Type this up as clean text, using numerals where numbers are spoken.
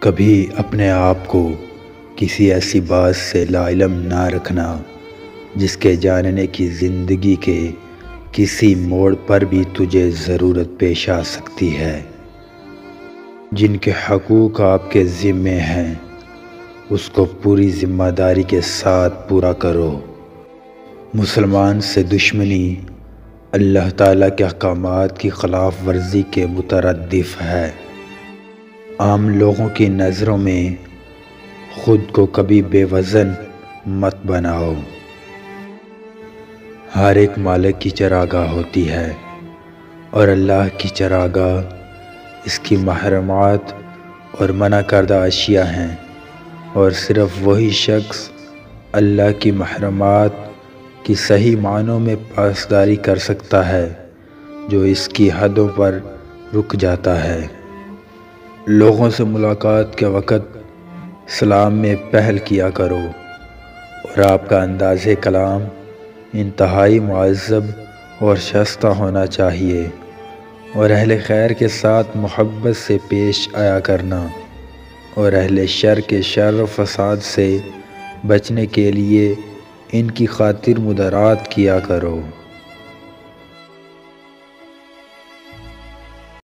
کبھی اپنے آپ کو کسی ایسی بات سے لا علم نہ رکھنا جس کے جاننے کی زندگی کے کسی موڑ پر بھی تجھے ضرورت پیش آ سکتی ہے۔ جن کے حقوق آپ کے ذمے ہیں اس کو پوری ذمہ داری کے ساتھ پورا کرو۔ مسلمان سے دشمنی اللہ تعالیٰ کے احکامات کی خلاف ورزی کے مترادف ہے۔ عام لوگوں کی نظروں میں خود کو کبھی بے وزن مت بناؤ۔ ہر ایک مالک کی چراگاہ ہوتی ہے اور اللہ کی چراگاہ اس کی محرمات اور منع کردہ اشیاء ہیں، اور صرف وہی شخص اللہ کی محرمات کی صحیح معنوں میں پاسداری کر سکتا ہے جو اس کی حدوں پر رک جاتا ہے۔ لوگوں سے ملاقات کے وقت سلام میں پہل کیا کرو اور آپ کا انداز کلام انتہائی مہذب اور شائستہ ہونا چاہیے، اور اہل خیر کے ساتھ محبت سے پیش آیا کرنا، اور اہل شر کے شر و فساد سے بچنے کے لیے ان کی خاطر مدارات کیا کرو۔